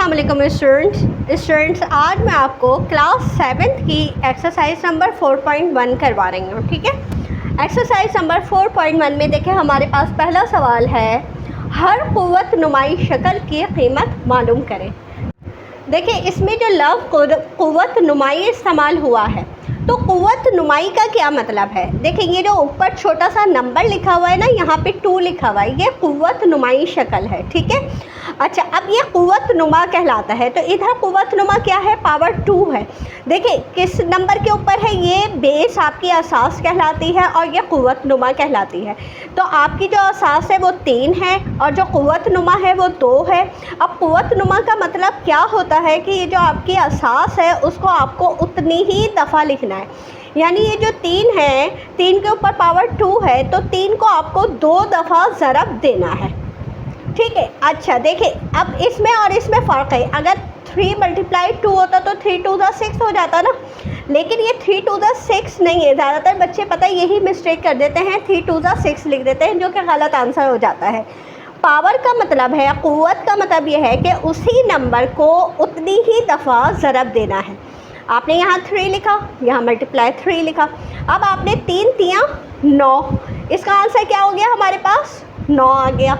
अस्सलाम वालेकुम स्टूडेंट्स, आज मैं आपको क्लास 7th की एक्सरसाइज नंबर 4.1 करवा रही हूँ। ठीक है, एक्सरसाइज नंबर 4.1 में देखें हमारे पास पहला सवाल है, हर क़ुव्वत नुमाई शक्ल की कीमत मालूम करें। देखिए इसमें जो लफ्ज़ क़ुव्वत नुमाई इस्तेमाल हुआ है, तो क़ुव्वत नुमाई का क्या मतलब है। देखिए ये जो ऊपर छोटा सा नंबर लिखा हुआ है ना, यहाँ पे 2 लिखा हुआ है, ये क़ुव्वत नुमाई शक्ल है। ठीक है, अच्छा अब ये क़ुव्वत नुमा कहलाता है, तो इधर क़ुव्वत नुमा क्या है, पावर 2 है। देखिए किस नंबर के ऊपर है, ये बेस आपकी असास कहलाती है और ये क़ुव्वत नुमा कहलाती है। तो आपकी जो असास है वो 3 है और जो क़ुव्वत नुमा है वो 2 है। अब क़ुव्वत नुमा का मतलब क्या होता है कि ये जो आपकी असास है उसको आपको उतनी ही दफ़ा लिखना है, यानी ये जो 3 है, 3 के ऊपर पावर 2 है, तो 3 को आपको 2 दफ़ा ज़रब देना है। ठीक है, अच्छा देखिए अब इसमें और इसमें फ़र्क है। अगर 3 × 2 होता तो 3 × 2 = 6 हो जाता ना, लेकिन ये 3 × 2 = 6 नहीं है। ज़्यादातर बच्चे पता है यही मिस्टेक कर देते हैं, 3 × 2 = 6 लिख देते हैं, जो कि गलत आंसर हो जाता है। पावर का मतलब है, क़ुव्वत का मतलब ये है कि उसी नंबर को उतनी ही दफ़ा ज़रब देना है। आपने यहाँ 3 लिखा, यहाँ ×3 लिखा, अब आपने 3 तियाँ 9, इसका आंसर क्या हो गया हमारे पास, 9 आ गया।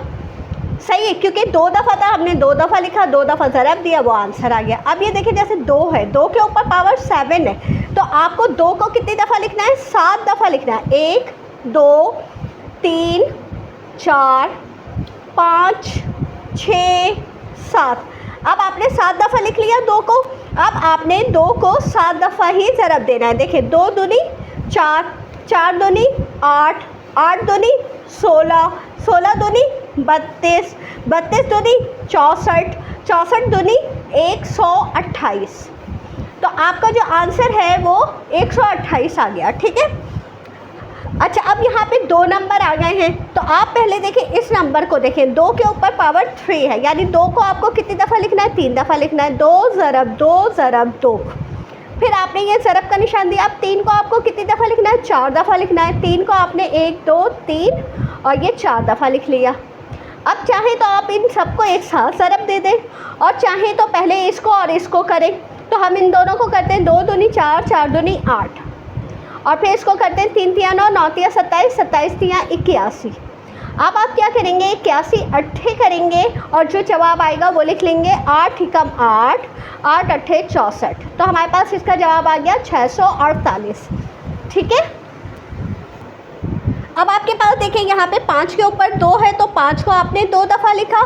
सही है, क्योंकि 2 दफ़ा था, हमने 2 दफ़ा लिखा, 2 दफ़ा ज़रब दिया, वो आंसर आ गया। अब ये देखिए जैसे 2 है, 2 के ऊपर पावर 7 है, तो आपको 2 को कितनी दफ़ा लिखना है, 7 दफ़ा लिखना है। 1 2 3 4 5 6 7। अब आपने 7 दफ़ा लिख लिया 2 को, अब आपने 2 को 7 दफ़ा ही ज़रब देना है। देखिए 2 दूनी 4, 4 दूनी 8, 8 दूनी 16, 16 दूनी 32, 32 दूनी 64, 64 दूनी 128। तो आपका जो आंसर है वो 128 आ गया। ठीक है, अच्छा अब यहाँ पे 2 नंबर आ गए हैं, तो आप पहले देखें इस नंबर को देखें, 2 के ऊपर पावर 3 है, यानी 2 को आपको कितनी दफ़ा लिखना है, 3 दफ़ा लिखना है। 2 ज़रब 2 ज़रब 2, फिर आपने ये ज़रब का निशान दिया। अब 3 को आपको कितनी दफ़ा लिखना है, 4 दफ़ा लिखना है। 3 को आपने 1 2 3 और ये 4 दफ़ा लिख लिया। अब चाहे तो आप इन सबको एक साथ ज़रब दे दें और चाहे तो पहले इसको और इसको करें। तो हम इन दोनों को करते हैं, 2 दूनी 4, 4 दूनी 8, और फिर इसको करते हैं 3 तियाँ 9, 9 तियाँ 27, 27 तियाँ 81। अब आप क्या करेंगे, 81 अट्ठे करेंगे और जो जवाब आएगा वो लिख लेंगे 8 × 8, 8 अट्ठे 64। तो हमारे पास इसका जवाब आ गया 648। ठीक है, अब आपके पास देखें यहाँ पे 5 के ऊपर 2 है, तो 5 को आपने 2 दफ़ा लिखा,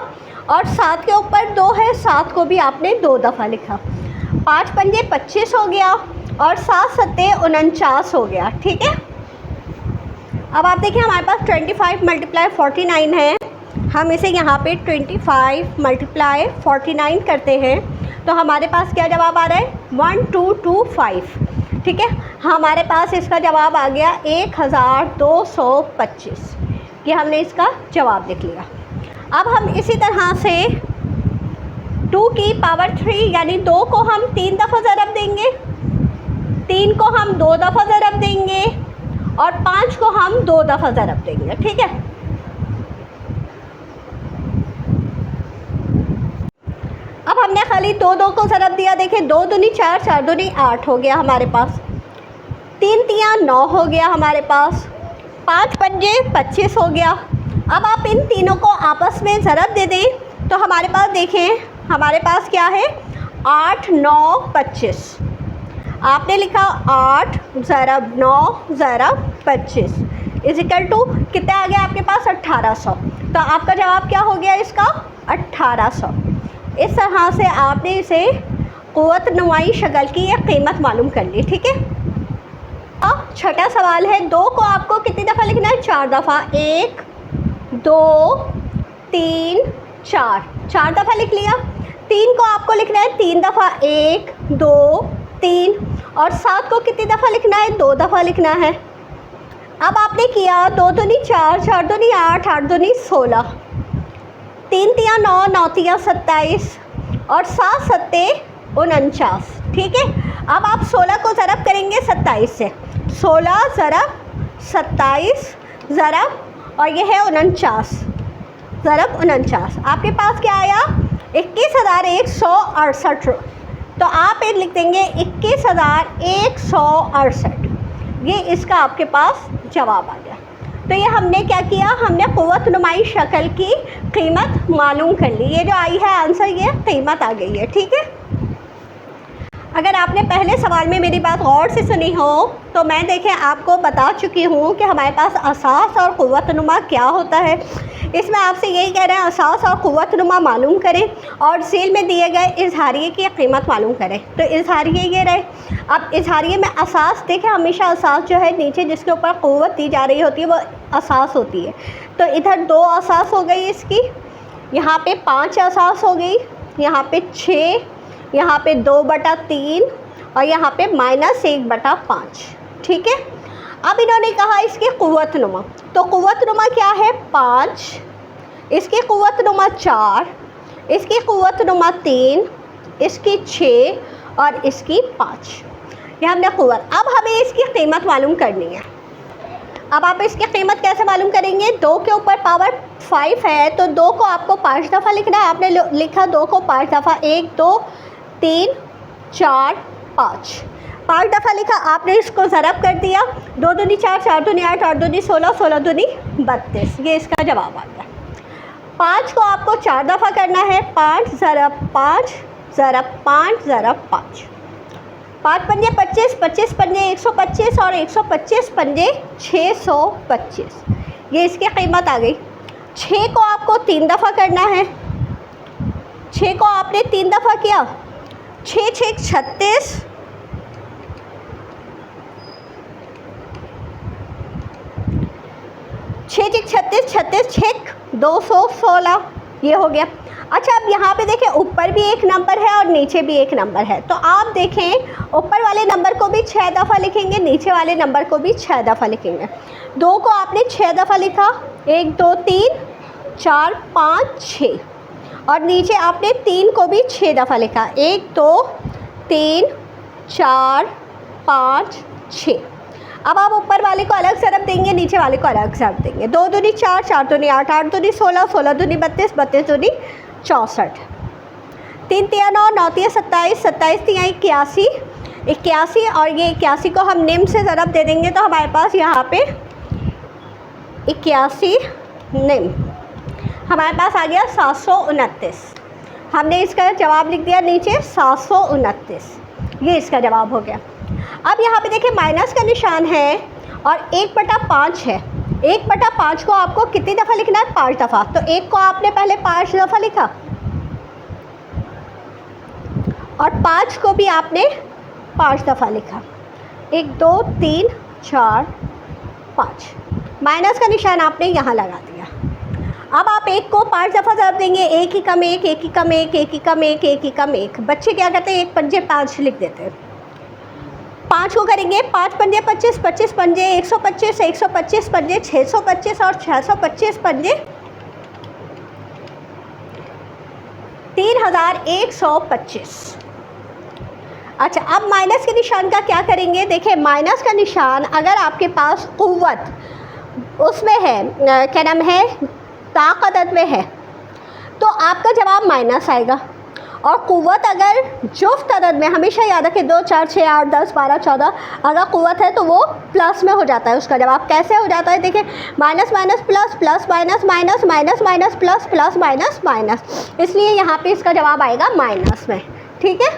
और 7 के ऊपर 2 है, 7 को भी आपने 2 दफ़ा लिखा। 5 पंजे 25 हो गया और 7 सत्ते 49 हो गया। ठीक है, अब आप देखिए हमारे पास 25 × 49 है, हम इसे यहाँ पे 25 × 49 करते हैं, तो हमारे पास क्या जवाब आ रहा है, 1225। ठीक है, हमारे पास इसका जवाब आ गया 1225, कि हमने इसका जवाब लिख लिया। अब हम इसी तरह से 2 की पावर 3 यानी 2 को हम 3 दफ़ा ज़रब देंगे, 3 को हम 2 दफ़ा ज़रब देंगे और 5 को हम 2 दफ़ा ज़रब देंगे। ठीक है, अब हमने खाली 2 को ज़रब दिया। देखिए 2 दूनी 4, 4 दूनी 8 हो गया हमारे पास, 3 तियाँ 9 हो गया हमारे पास, 5 पंजे 25 हो गया। अब आप इन तीनों को आपस में ज़रब दे दें, तो हमारे पास देखें हमारे पास क्या है, 8 9 25। आपने लिखा 8 ज़रब 9 ज़रब 25 = कितना आ गया आपके पास, 1800। तो आपका जवाब क्या हो गया इसका, 1800। इस तरह से आपने इसे क़ुव्वत नुमाई शक्ल की एक कीमत मालूम कर ली। ठीक है, अब छठा सवाल है, 2 को आपको कितनी दफ़ा लिखना है, 4 दफ़ा। 1 2 3 4, 4 दफ़ा लिख लिया। 3 को आपको लिखना है 3 दफ़ा, 1 2 3, और 7 को कितनी दफ़ा लिखना है, 2 दफ़ा लिखना है। अब आपने किया 2 दूनी 4, 4 दूनी 8, 8 दूनी 16, 3 तियाँ 9, 9 तियाँ 27 और 7 सत्ते 49। ठीक है, अब आप 16 को ज़रब करेंगे 27 से, 16 ज़रब 27 ज़रब और ये है 49 ज़रब 49। आपके पास क्या आया, 21,168। तो आप ये लिख देंगे 21,168। ये इसका आपके पास जवाब आ गया। तो ये हमने क्या किया, हमने क़ुव्वत नुमाई शक्ल की कीमत मालूम कर ली। ये जो आई है आंसर, ये कीमत आ गई है, ठीक है। अगर आपने पहले सवाल में मेरी बात गौर से सुनी हो तो मैं देखें आपको बता चुकी हूँ कि हमारे पास असास और क़ुव्वत नुमा क्या होता है। इसमें आपसे यही कह रहे हैं असास और क़ुव्वत नुमा मालूम करें और सील में दिए गए इजहारिये की कीमत मालूम करें। तो इजहारिये ये रहे। अब इजहारिये में असास देखें, हमेशा असास जो है नीचे जिसके ऊपर क़ुव्वत दी जा रही होती है वो असास होती है। तो इधर 2 असास हो गई इसकी, यहाँ पे 5 असास हो गई, यहाँ पे 6, यहाँ पे 2/3 और यहाँ पे -1/5, ठीक है। अब इन्होंने कहा इसकी क़ुव्वत नुमा, तो क़ुव्वत नुमा क्या है 5, इसकी क़ुव्वत नुमा 4, इसकी क़ुव्वत नुमा 3, इसकी 6 और इसकी 5। ये हमने क़ुव्वत। अब हमें इसकी कीमत मालूम करनी है। अब आप इसकी कीमत कैसे मालूम करेंगे, 2 के ऊपर पावर 5 है तो 2 को आपको 5 दफ़ा लिखना है। आपने लिखा 2 को 5 दफ़ा, 1 2 3 4 5 दफ़ा लिखा। आपने इसको ज़रब कर दिया, 2 दूनी 4, 4 दूनी 8, 8 दूनी 16, 16 दूनी 32। ये इसका जवाब आ गया। 5 को आपको 4 दफ़ा करना है, 5 ज़रब 5 ज़रब 5 ज़रब 5, 5 पंजे 25, 25 पंजे 125 और 125 पंजे 625। ये इसकी कीमत आ गई। 6 को आपको 3 दफ़ा करना है, 6 को आपने 3 दफ़ा किया, 6 6 36, 6 6 36, 36 6 216, ये हो गया। अच्छा अब यहाँ पे देखें ऊपर भी एक नंबर है और नीचे भी एक नंबर है। तो आप देखें ऊपर वाले नंबर को भी 6 दफ़ा लिखेंगे, नीचे वाले नंबर को भी 6 दफ़ा लिखेंगे। 2 को आपने 6 दफ़ा लिखा, 1 2 3 4 5 6 और नीचे आपने 3 को भी 6 दफ़ा लिखा, 1 2 3 4 5 6। अब आप ऊपर वाले को अलग ज़रब देंगे, नीचे वाले को अलग ज़रब देंगे। 2 दूनी 4, 4 दूनी 8, 8 दूनी 16, 16 दूनी 32, 32 दूनी 64, 3 3 9, 9 3 27, 27 3 81, 81 और ये 81 को हम निम से ज़रब दे देंगे तो हमारे पास यहाँ पे 81 निम हमारे पास आ गया 729। हमने इसका जवाब लिख दिया नीचे 729। ये इसका जवाब हो गया। अब यहाँ पे देखिए माइनस का निशान है और 1/5 है। 1/5 को आपको कितनी दफ़ा लिखना है, 5 दफ़ा। तो 1 को आपने पहले 5 दफ़ा लिखा और 5 को भी आपने 5 दफ़ा लिखा, 1 2 3 4 5। माइनस का निशान आपने यहाँ लगा दिया। अब आप 1 को 5 दफ़ा ज़रब देंगे, 1 ही कम 1, 1 ही कम 1, 1 ही कम 1, 1 ही कम 1। बच्चे क्या करते हैं, 1 पंजे 5 लिख देते हैं। 5 को करेंगे 5 पंजे 25, 25 पंजे 125, 125 पंजे 625 और 625 पंजे 3125। अच्छा अब माइनस के निशान का क्या करेंगे, देखिए माइनस का निशान अगर आपके पास क़ुव्वत उसमें है, क्या नाम है, ताक़त में है तो आपका जवाब माइनस आएगा। और क़ुव्वत अगर जुफ्त अदद में, हमेशा याद रखें 2 4 6 8 10 12 14, अगर क़ुव्वत है तो वो प्लस में हो जाता है। उसका जवाब कैसे हो जाता है, देखिए minus minus plus, plus minus minus, minus minus plus, plus minus minus, इसलिए यहाँ पे इसका जवाब आएगा माइनस में, ठीक है।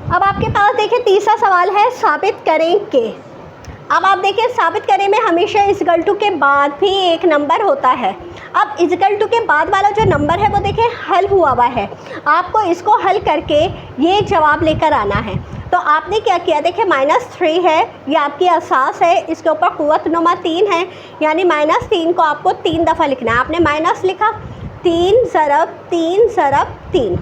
अब आपके पास देखिए तीसरा सवाल है साबित करें कि। अब आप देखिए साबित करें में हमेशा इक्वल टू के बाद भी एक नंबर होता है। अब इक्वल टू के बाद वाला जो नंबर है वो देखिए हल हुआ हुआ है, आपको इसको हल करके ये जवाब लेकर आना है। तो आपने क्या किया, देखिए -3 है, ये आपकी असास है, इसके ऊपर क़ुव्वत नुमा 3 है, यानी -3 को आपको 3 दफ़ा लिखना है। आपने माइनस लिखा, 3 ज़रब 3 ज़रब 3।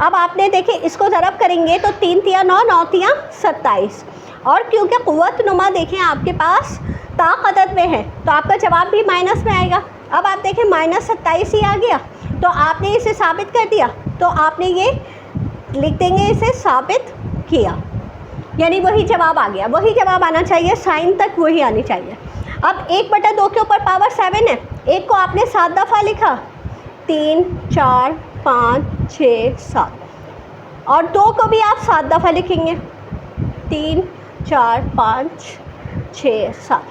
अब आपने देखिए इसको ज़रब करेंगे तो 3 3 9, 9 3 27 और क्योंकि क़ुव्वत नुमा देखें आपके पास ताक़त में है तो आपका जवाब भी माइनस में आएगा। अब आप देखें -27 ही आ गया तो आपने इसे साबित कर दिया, तो आपने ये लिख देंगे इसे साबित किया, यानी वही जवाब आ गया। वही जवाब आना चाहिए, साइन तक वही आनी चाहिए। अब 1/2 के ऊपर पावर 7 है, 1 को आपने 7 दफ़ा लिखा, 3 4 5 6 7 और 2 को भी आप 7 दफ़ा लिखेंगे, 3 4 5 6 7।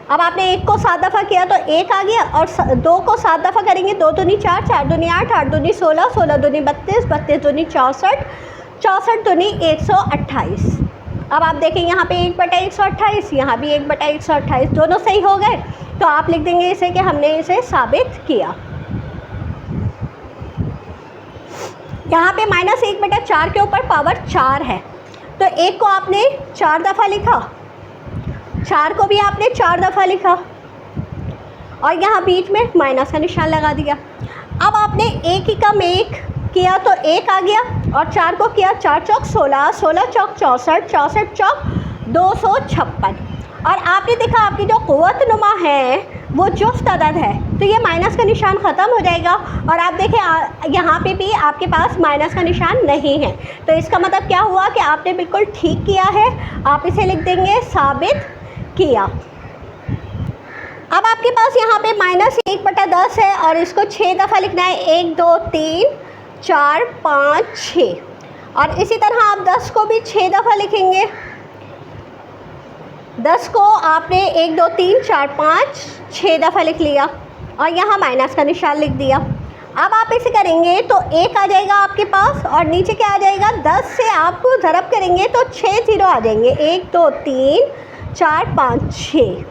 अब आपने 1 को 7 दफ़ा किया तो 1 आ गया, और 2 को 7 दफ़ा करेंगे, 2 दूनी 4 4 दूनी 8 8 दूनी 16 16 दूनी 32 32 दूनी 64 64 दूनी 128। अब आप देखें यहाँ पे 1/128, यहाँ भी 1/128, दोनों सही हो गए, तो आप लिख देंगे इसे कि हमने इसे साबित किया। यहाँ पे -1/4 के ऊपर पावर 4 है, तो 1 को आपने 4 दफ़ा लिखा, 4 को भी आपने 4 दफ़ा लिखा, और यहाँ बीच में माइनस का निशान लगा दिया। अब आपने 1 ही कम 1 किया तो 1 आ गया, और 4 को किया, 4 चौक 16 16 चौक 64 64 चौक 256, और आपने देखा आपकी जो क़ुव्वत नुमा है वो जुफ्त अदद है, तो ये माइनस का निशान ख़त्म हो जाएगा, और आप देखें यहाँ पे भी आपके पास माइनस का निशान नहीं है, तो इसका मतलब क्या हुआ कि आपने बिल्कुल ठीक किया है। आप इसे लिख देंगे साबित किया। अब आपके पास यहाँ पे -1/10 है, और इसको 6 दफ़ा लिखना है, 1 2 3 4 5 6, और इसी तरह आप 10 को भी 6 दफ़ा लिखेंगे। 10 को आपने 1 2 3 4 5 6 दफ़ा लिख लिया, और यहाँ माइनस का निशान लिख दिया। अब आप इसे करेंगे तो 1 आ जाएगा आपके पास, और नीचे क्या आ जाएगा, 10 से आप ज़रब करेंगे तो 6 0 आ जाएंगे, 1 2 3 4 5 6,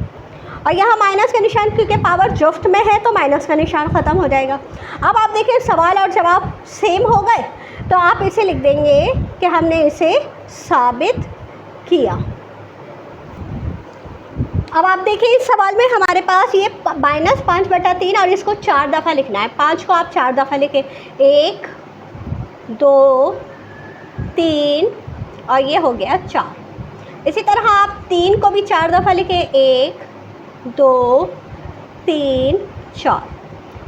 और यहाँ माइनस का निशान क्योंकि पावर जुफ्त में है तो माइनस का निशान ख़त्म हो जाएगा। अब आप देखें सवाल और जवाब सेम हो गए, तो आप इसे लिख देंगे कि हमने इसे साबित किया। अब आप देखिए इस सवाल में हमारे पास ये -5/3 और इसको 4 दफ़ा लिखना है। 5 को आप 4 दफ़ा लिखें, 1 2 3 और ये हो गया 4। इसी तरह आप 3 को भी 4 दफ़ा लिखें, 1 2 3 4,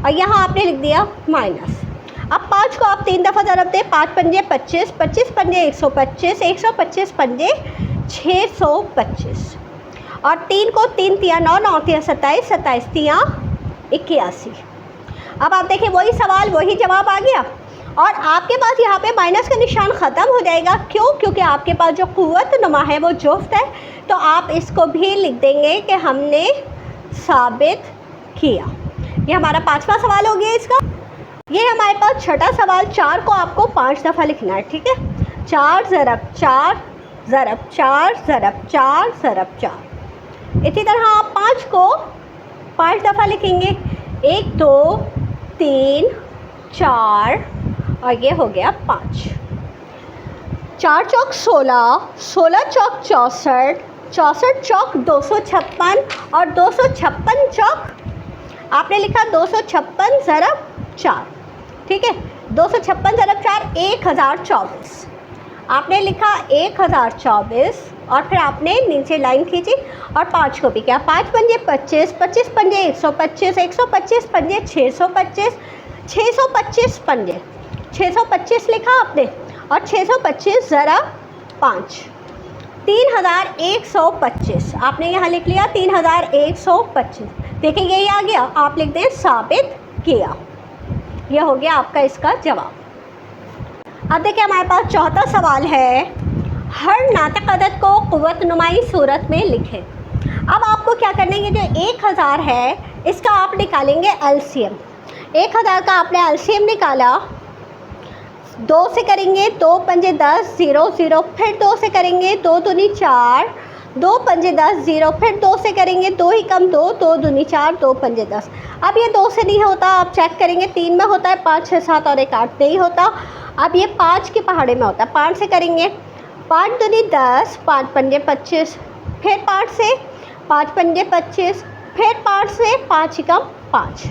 और यहाँ आपने लिख दिया माइनस। अब 5 को आप 3 दफ़ा ज़रब दें, 5 पंजे 25 25 पंजे 125 125 पंजे 625, और 3 को 3 तिया 9 9 तिया 27 27 तिया 81। अब आप देखें वही सवाल वही जवाब आ गया, और आपके पास यहाँ पे माइनस का निशान ख़त्म हो जाएगा। क्यों? क्योंकि आपके पास जो क़ुव्वत नुमा है वो जुफ्त है, तो आप इसको भी लिख देंगे कि हमने साबित किया। ये हमारा 5वां सवाल हो गया इसका। ये हमारे पास छठा सवाल, 4 को आपको 5 दफ़ा लिखना है, ठीक है। 4 ज़रब 4 ज़रब 4 ज़रब 4 ज़रब 4। इसी तरह आप 5 को 5 दफ़ा लिखेंगे, 1 2 3 4 और ये हो गया 5। 4 चौक 16 16 चौक 64 64 चौक 256 और 256 चौक आपने लिखा 256 ज़रब 4, ठीक है। 256 ज़रब 4 1024, आपने लिखा 1024, और फिर आपने नीचे लाइन खींची और 5 को भी किया। 5 पंजे 25 25 पंजे 125 125 पंजे 625 625 पंजे 625 लिखा आपने, और 625 ज़रब 5 3125, आपने यहाँ लिख लिया 3125। देखिए यही आ गया, आप लिख दें साबित किया। यह हो गया आपका इसका जवाब। अब देखिए हमारे पास चौथा सवाल है, हर नातिक अदद को क़ुव्वत नुमाई सूरत में लिखें। अब आपको क्या करना है, जो 1000 है इसका आप निकालेंगे एलसीएम। 1000 का आपने एलसीएम निकाला, 2 से करेंगे, 2 पंजे 10 0 0, फिर 2 से करेंगे, 2 दूनी 4 2 पंजे 10 0, फिर 2 से करेंगे, 2 ही कम 2 2 दूनी 4 2 पंजे 10। अब ये 2 से नहीं होता, आप चेक करेंगे 3 में होता है, 5 6 7 और 1 8 नहीं होता। अब ये 5 के पहाड़े में होता है, 5 से करेंगे, 5 दूनी 10 5 पंजे 25, फिर 5 से 5 पंजे 25, फिर 5 से 5 ही कम 5।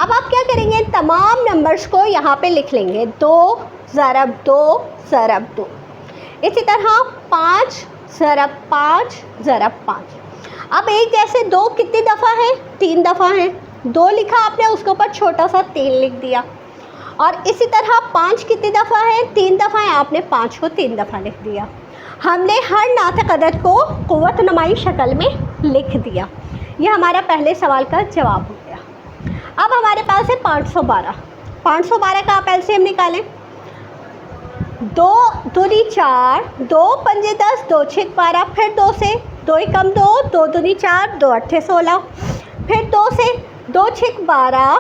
अब आप क्या करेंगे, तमाम नंबर्स को यहाँ पे लिख लेंगे, 2 ज़रब 2 ज़रब 2। इसी तरह 5 ज़रब 5 ज़रब 5। अब एक जैसे 2 कितनी दफ़ा है, 3 दफ़ा है, 2 लिखा आपने, उसके ऊपर छोटा सा 3 लिख दिया। और इसी तरह 5 कितनी दफ़ा है, 3 दफ़ा है, आपने 5 को 3 दफ़ा लिख दिया। हमने हर नातिक अदद को क़ुव्वत नुमाई शक्ल में लिख दिया। यह हमारा पहले सवाल का जवाब हो गया। अब हमारे पास है 512। 512 का आप एलसीएम निकालें। 2 दूनी 4, 2 पंजे 10, 2 6 12, फिर 2 से 2 एकम 2, 2 दूनी 4, 2 अट्ठे 16, फिर 2 से 2 6 12,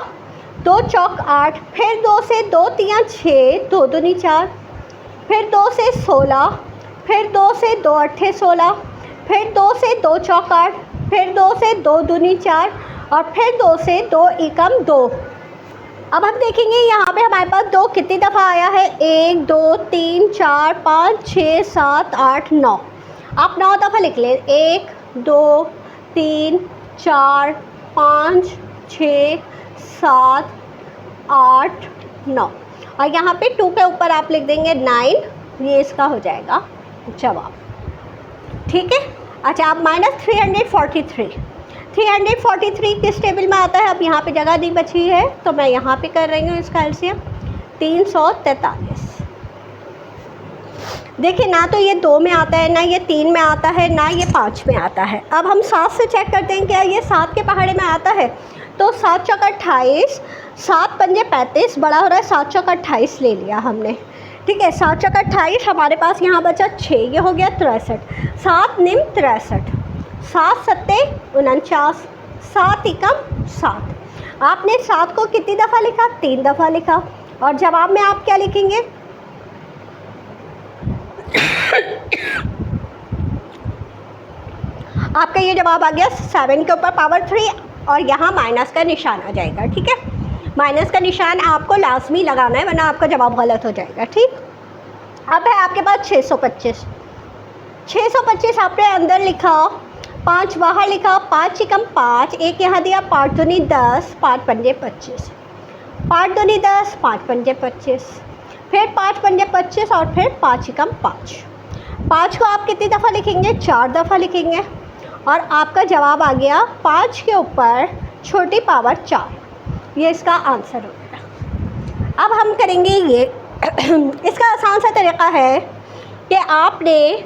2 चौक 8, फिर 2 से 2 तियाँ 6, 2 दूनी 4, फिर 2 से 16, फिर 2 से 2 अट्ठे 16, फिर 2 से 2 चौक 8, फिर 2 से 2 दूनी 4 और फिर 2 से 2 एकम 2। अब हम देखेंगे यहाँ पे हमारे पास 2 कितनी दफ़ा आया है, 1 2 3 4 5 6 7 8 9। आप 9 दफ़ा लिख लें, 1 2 3 4 5 6 7 8 9 और यहाँ पे 2 के ऊपर आप लिख देंगे 9। ये इसका हो जाएगा जवाब, ठीक है। अच्छा, आप -343 किस टेबल में आता है? अब यहाँ पे जगह नहीं बची है तो मैं यहाँ पे कर रही हूँ इसका एलसीएम 343। देखिए, ना तो ये 2 में आता है, ना ये 3 में आता है, ना ये 5 में आता है। अब हम 7 से चेक करते हैं क्या ये 7 के पहाड़े में आता है। तो 7 चौक 28, 7 पंजे 35, बड़ा हो रहा है 7 चौक 28 ले लिया हमने, ठीक है। 7 चौक 28, हमारे पास यहाँ बचा 6, ये हो गया 63, 7 निम 63, 7 सत्ते 49, 7 एकम 7। आपने 7 को कितनी दफ़ा लिखा? 3 दफ़ा लिखा। और जवाब में आप क्या लिखेंगे? आपका ये जवाब आ गया 7 के ऊपर पावर 3 और यहाँ माइनस का निशान आ जाएगा, ठीक है। माइनस का निशान आपको लाजमी लगाना है वरना आपका जवाब गलत हो जाएगा, ठीक। अब है आपके पास 625। 625 आपने अंदर लिखा, 5 बाहर लिखा, 5 एकम 5, 1 यहाँ दिया, 5 दूनी 10, 5 पंजे 25, 5 दूनी 10, 5 पंजे 25, फिर 5 पंजे 25 और फिर 5 एकम 5। 5 को आप कितनी दफ़ा लिखेंगे? 4 दफ़ा लिखेंगे और आपका जवाब आ गया 5 के ऊपर छोटी पावर 4। ये इसका आंसर हो गया। अब हम करेंगे ये इसका आसान सा तरीक़ा है कि आपने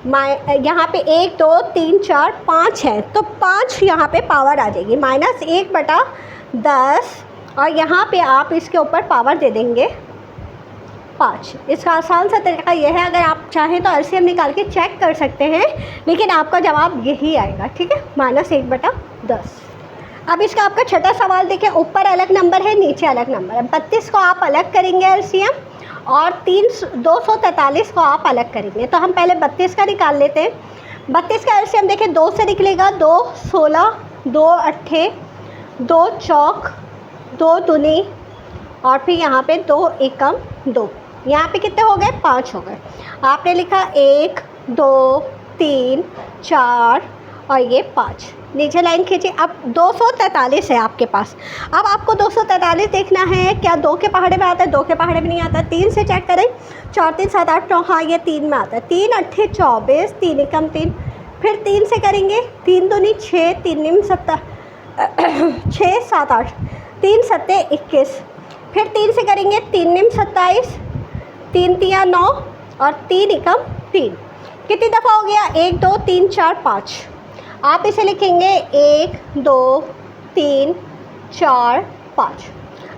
यहाँ पे 1 2 3 4 5 है तो 5 यहाँ पे पावर आ जाएगी -1/10 और यहाँ पे आप इसके ऊपर पावर दे देंगे 5। इसका आसान सा तरीका यह है, अगर आप चाहें तो एलसीएम निकाल के चेक कर सकते हैं, लेकिन आपका जवाब यही आएगा, ठीक है, -1/10। अब इसका आपका छठा सवाल देखिए, ऊपर अलग नंबर है, नीचे अलग नंबर है। 32 को आप अलग करेंगे एलसीएम और 243 को आप अलग करेंगे। तो हम पहले 32 का निकाल लेते हैं। 32 का एलसीएम देखिए 2 से निकलेगा, 2 16, 2 अट्ठे, 2 चौक, 2 दूनी और फिर यहाँ पे 2 एकम 2। यहाँ पे कितने हो गए? 5 हो गए। आपने लिखा 1 2 3 4 और ये 5। नीचे लाइन खींची। अब 243 है आपके पास। अब आपको 243 देखना है, क्या 2 के पहाड़े में आता है? 2 के पहाड़े में नहीं आता। 3 से चेक करें, 4 3 7 8 9, हाँ ये 3 में आता है। 3 अट्ठे 24, 3 एकम 3, फिर 3 से करेंगे, 3 दूनी 6, 3 निम 7, 6 7 8, 3 सत्ते 21, फिर 3 से करेंगे, 3 निम 27, 3 तिया 9 और 3 एकम 3। कितनी दफ़ा हो गया? 1 2 3 4 5। आप इसे लिखेंगे 1 2 3 4 5।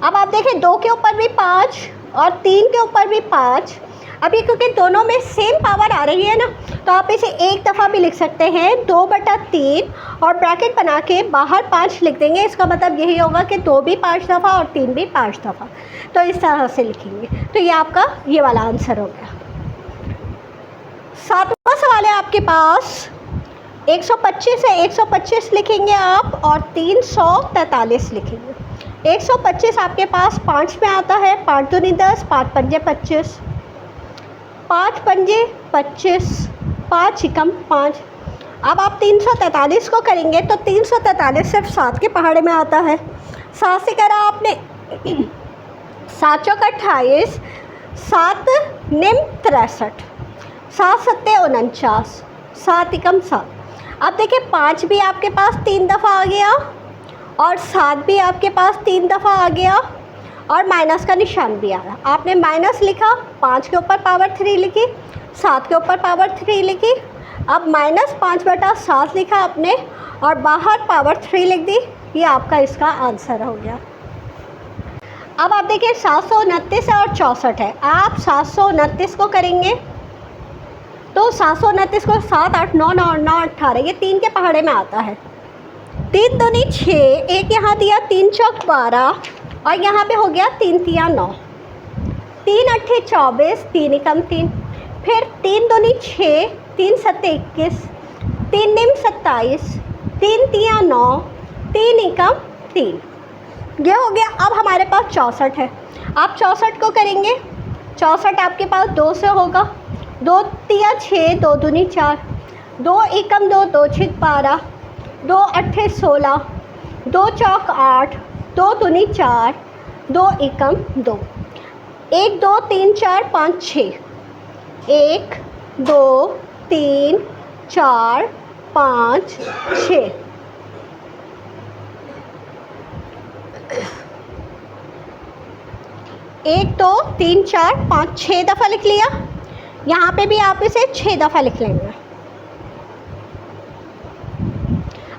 अब आप देखें 2 के ऊपर भी 5 और 3 के ऊपर भी 5। अभी क्योंकि दोनों में सेम पावर आ रही है ना, तो आप इसे एक दफ़ा भी लिख सकते हैं, 2/3 और ब्रैकेट बना के बाहर 5 लिख देंगे। इसका मतलब यही होगा कि 2 भी 5 दफ़ा और 3 भी 5 दफ़ा। तो इस तरह से लिखेंगे। तो ये आपका ये वाला आंसर हो गया। 7वां सवाल है आपके पास, 125 है, 125 लिखेंगे आप और 343 लिखेंगे। 125 आपके पास 5 में आता है, 5 दूनी 10, 5 पंजे 25, 5 पंजे 25, 5 एकम 5। अब आप 343 को करेंगे तो 343 सिर्फ 7 के पहाड़े में आता है। 7 से करा आपने 7 चौक 28, 7 निम 63, 7 सत्ते 49, 7 एकम 7। अब देखिए 5 भी आपके पास 3 दफ़ा आ गया और 7 भी आपके पास 3 दफ़ा आ गया और माइनस का निशान भी आ रहा। आपने माइनस लिखा, 5 के ऊपर पावर 3 लिखी, 7 के ऊपर पावर 3 लिखी। अब -5/7 लिखा आपने और बाहर पावर 3 लिख दी। ये आपका इसका आंसर हो गया। अब आप देखिए 729 है और 64 है, आप 729 को करेंगे तो 729 को 7 8 9 9 9 18, ये 3 के पहाड़े में आता है। 3 दूनी 6, एक यहाँ दिया 3 चौक 12 और यहाँ पे हो गया 3 तिया 9, 3 अट्ठे 24, 3 एकम 3, फिर 3 दूनी 6, 3 सत्ते 21, 3 निम 27, 3 तिया 9, 3 एकम 3, ये हो गया। अब हमारे पास 64 है, आप 64 को करेंगे, 64 आपके पास 2 से होगा, 2 तिया 6, 2 दूनी 4, 2 एकम 2, 2 छिक 12, 2 अट्ठे 16, 2 चौक 8, 2 दूनी 4, 2 एकम 2, 1 2 3 4 5 6, 1 2 3 4 5 6, 1 2 3 4 5 6 दफ़ा लिख लिया। यहाँ पे भी आप इसे 6 दफ़ा लिख लेंगे।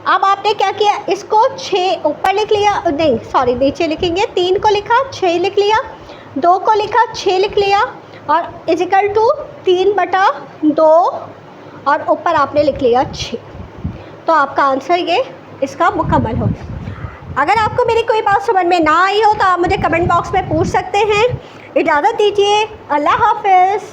अब आपने क्या किया, इसको 6 ऊपर लिख लिया, नहीं सॉरी नीचे लिखेंगे, 3 को लिखा 6 लिख लिया, 2 को लिखा 6 लिख लिया और इजिकल टू 3/2 और ऊपर आपने लिख लिया 6। तो आपका आंसर ये इसका मुकम्मल हो गया। अगर आपको मेरी कोई बात समझ में ना आई हो तो आप मुझे कमेंट बॉक्स में पूछ सकते हैं। इजाज़त दीजिए, अल्लाह हाफ़िज़।